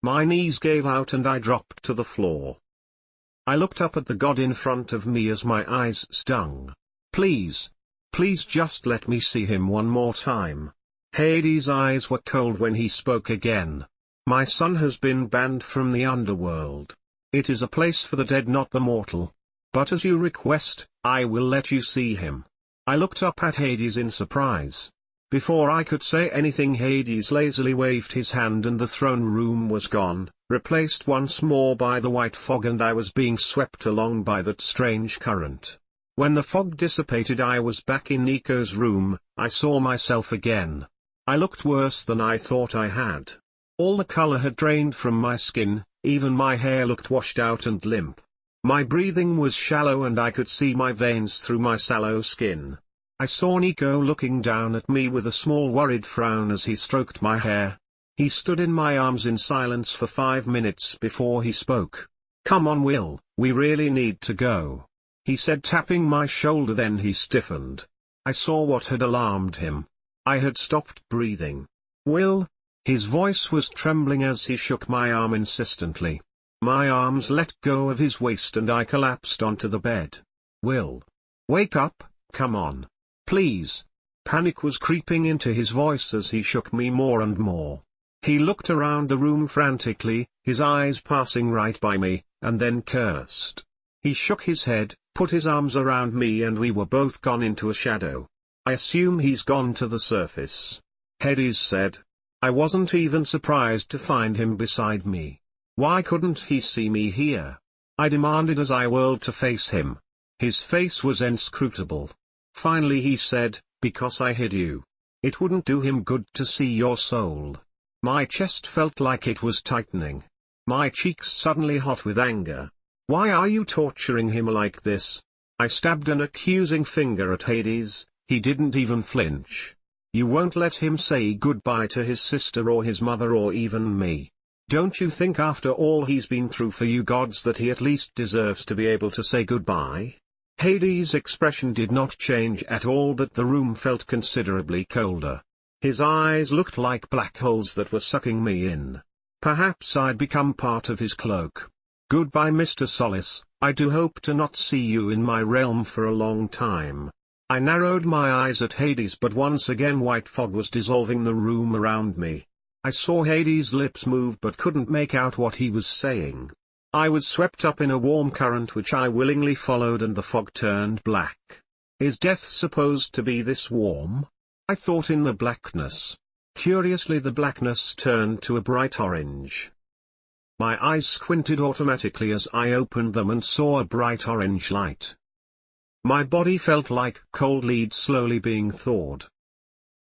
My knees gave out and I dropped to the floor. I looked up at the god in front of me as my eyes stung. Please. Please just let me see him one more time. Hades' eyes were cold when he spoke again. My son has been banned from the underworld. It is a place for the dead, not the mortal. But as you request, I will let you see him. I looked up at Hades in surprise. Before I could say anything, Hades lazily waved his hand and the throne room was gone, replaced once more by the white fog, and I was being swept along by that strange current. When the fog dissipated, I was back in Nico's room. I saw myself again. I looked worse than I thought I had. All the color had drained from my skin, even my hair looked washed out and limp. My breathing was shallow and I could see my veins through my sallow skin. I saw Nico looking down at me with a small worried frown as he stroked my hair. He stood in my arms in silence for 5 minutes before he spoke. Come on, Will, we really need to go. He said, tapping my shoulder, then he stiffened. I saw what had alarmed him. I had stopped breathing. Will? His voice was trembling as he shook my arm insistently. My arms let go of his waist and I collapsed onto the bed. Will. Wake up, come on. Please. Panic was creeping into his voice as he shook me more and more. He looked around the room frantically, his eyes passing right by me, and then cursed. He shook his head, put his arms around me, and we were both gone into a shadow. I assume he's gone to the surface. Hades said. I wasn't even surprised to find him beside me. Why couldn't he see me here? I demanded as I whirled to face him. His face was inscrutable. Finally he said, because I hid you. It wouldn't do him good to see your soul. My chest felt like it was tightening. My cheeks suddenly hot with anger. Why are you torturing him like this? I stabbed an accusing finger at Hades. He didn't even flinch. You won't let him say goodbye to his sister or his mother or even me. Don't you think after all he's been through for you gods that he at least deserves to be able to say goodbye? Hades' expression did not change at all, but the room felt considerably colder. His eyes looked like black holes that were sucking me in. Perhaps I'd become part of his cloak. Goodbye, Mr. Solace, I do hope to not see you in my realm for a long time. I narrowed my eyes at Hades, but once again white fog was dissolving the room around me. I saw Hades' lips move but couldn't make out what he was saying. I was swept up in a warm current which I willingly followed, and the fog turned black. Is death supposed to be this warm? I thought in the blackness. Curiously, the blackness turned to a bright orange. My eyes squinted automatically as I opened them and saw a bright orange light. My body felt like cold lead slowly being thawed.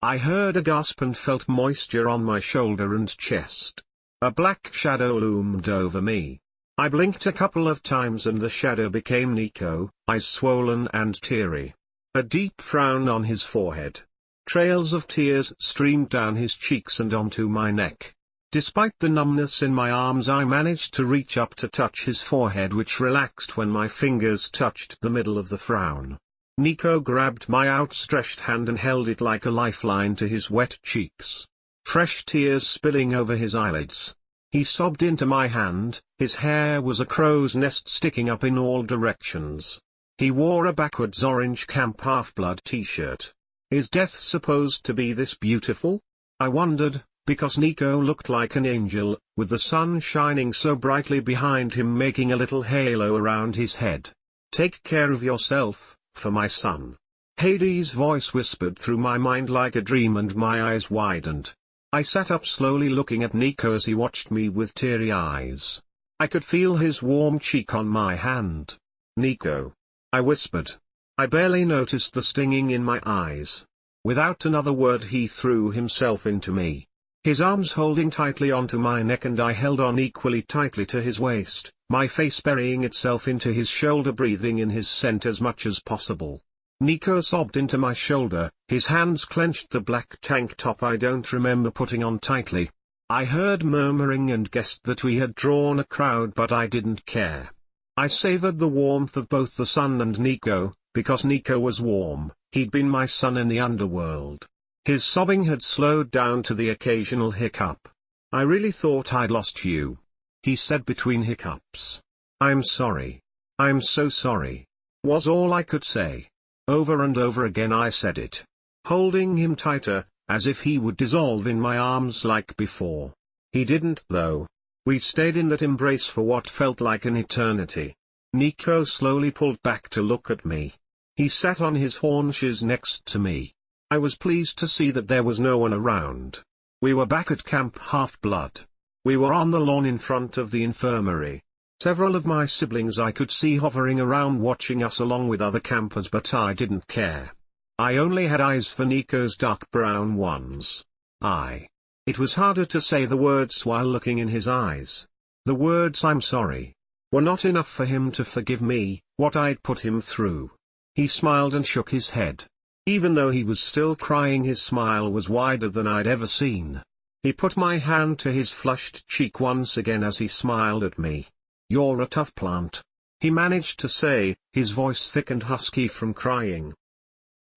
I heard a gasp and felt moisture on my shoulder and chest. A black shadow loomed over me. I blinked a couple of times and the shadow became Nico, eyes swollen and teary. A deep frown on his forehead. Trails of tears streamed down his cheeks and onto my neck. Despite the numbness in my arms, I managed to reach up to touch his forehead, which relaxed when my fingers touched the middle of the frown. Nico grabbed my outstretched hand and held it like a lifeline to his wet cheeks. Fresh tears spilling over his eyelids. He sobbed into my hand, his hair was a crow's nest sticking up in all directions. He wore a backwards orange Camp Half-Blood t-shirt. Is death supposed to be this beautiful? I wondered, because Nico looked like an angel, with the sun shining so brightly behind him, making a little halo around his head. Take care of yourself, for my son. Hades' voice whispered through my mind like a dream, and my eyes widened. I sat up slowly, looking at Nico as he watched me with teary eyes. I could feel his warm cheek on my hand. "Nico," I whispered. I barely noticed the stinging in my eyes. Without another word he threw himself into me. His arms holding tightly onto my neck and I held on equally tightly to his waist, my face burying itself into his shoulder, breathing in his scent as much as possible. Nico sobbed into my shoulder, his hands clenched the black tank top I don't remember putting on tightly. I heard murmuring and guessed that we had drawn a crowd, but I didn't care. I savored the warmth of both the sun and Nico, because Nico was warm, he'd been my son in the underworld. His sobbing had slowed down to the occasional hiccup. "I really thought I'd lost you," he said between hiccups. "I'm sorry. I'm so sorry," was all I could say. Over and over again I said it, holding him tighter, as if he would dissolve in my arms like before. He didn't though. We stayed in that embrace for what felt like an eternity. Nico slowly pulled back to look at me. He sat on his haunches next to me. I was pleased to see that there was no one around. We were back at Camp Half-Blood. We were on the lawn in front of the infirmary. Several of my siblings I could see hovering around watching us along with other campers, but I didn't care. I only had eyes for Nico's dark brown ones. It was harder to say the words while looking in his eyes. The words "I'm sorry" were not enough for him to forgive me, what I'd put him through. He smiled and shook his head. Even though he was still crying, his smile was wider than I'd ever seen. He put my hand to his flushed cheek once again as he smiled at me. "You're a tough plant," he managed to say, his voice thick and husky from crying.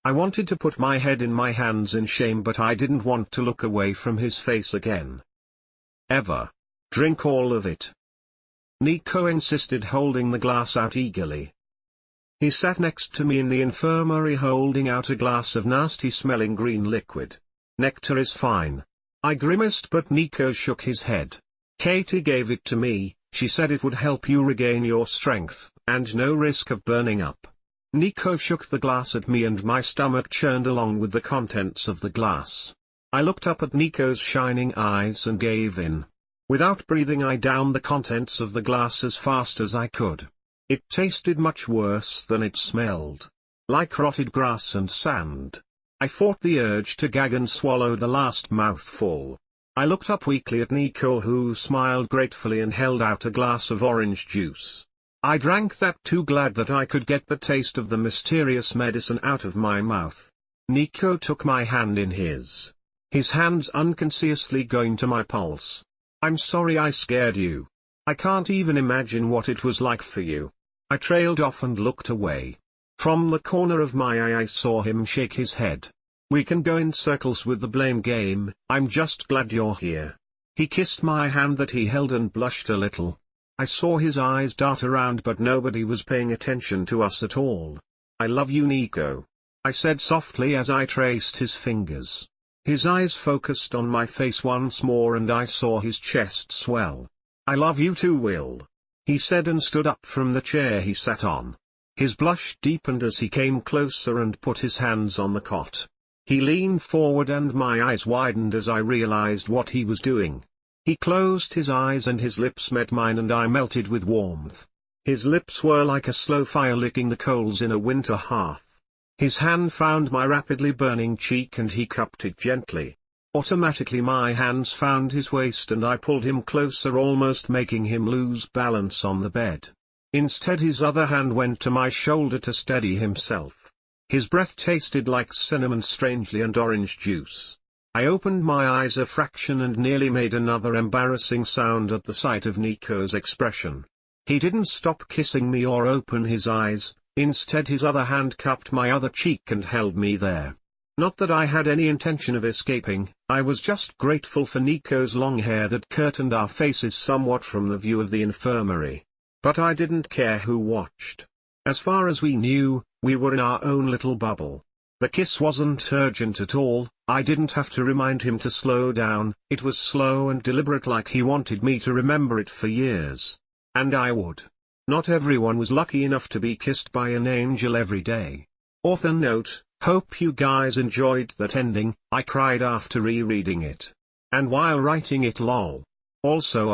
I wanted to put my head in my hands in shame, but I didn't want to look away from his face again. "Ever. Drink all of it," Nico insisted, holding the glass out eagerly. He sat next to me in the infirmary holding out a glass of nasty-smelling green liquid. "Nectar is fine," I grimaced, but Nico shook his head. "Katie gave it to me, she said it would help you regain your strength, and no risk of burning up." Nico shook the glass at me and my stomach churned along with the contents of the glass. I looked up at Nico's shining eyes and gave in. Without breathing I downed the contents of the glass as fast as I could. It tasted much worse than it smelled. Like rotted grass and sand. I fought the urge to gag and swallow the last mouthful. I looked up weakly at Nico, who smiled gratefully and held out a glass of orange juice. I drank that too, glad that I could get the taste of the mysterious medicine out of my mouth. Nico took my hand in his hands unconsciously going to my pulse. "I'm sorry I scared you. I can't even imagine what it was like for you." I trailed off and looked away. From the corner of my eye I saw him shake his head. "We can go in circles with the blame game, I'm just glad you're here." He kissed my hand that he held and blushed a little. I saw his eyes dart around, but nobody was paying attention to us at all. "I love you, Nico," I said softly as I traced his fingers. His eyes focused on my face once more and I saw his chest swell. "I love you too, Will," he said and stood up from the chair he sat on. His blush deepened as he came closer and put his hands on the cot. He leaned forward and my eyes widened as I realized what he was doing. He closed his eyes and his lips met mine and I melted with warmth. His lips were like a slow fire licking the coals in a winter hearth. His hand found my rapidly burning cheek and he cupped it gently. Automatically my hands found his waist and I pulled him closer, almost making him lose balance on the bed. Instead his other hand went to my shoulder to steady himself. His breath tasted like cinnamon strangely and orange juice. I opened my eyes a fraction and nearly made another embarrassing sound at the sight of Nico's expression. He didn't stop kissing me or open his eyes, instead his other hand cupped my other cheek and held me there. Not that I had any intention of escaping, I was just grateful for Nico's long hair that curtained our faces somewhat from the view of the infirmary. But I didn't care who watched. As far as we knew, we were in our own little bubble. The kiss wasn't urgent at all, I didn't have to remind him to slow down, it was slow and deliberate like he wanted me to remember it for years. And I would. Not everyone was lucky enough to be kissed by an angel every day. Author note: hope you guys enjoyed that ending. I cried after rereading it. And while writing it, lol. Also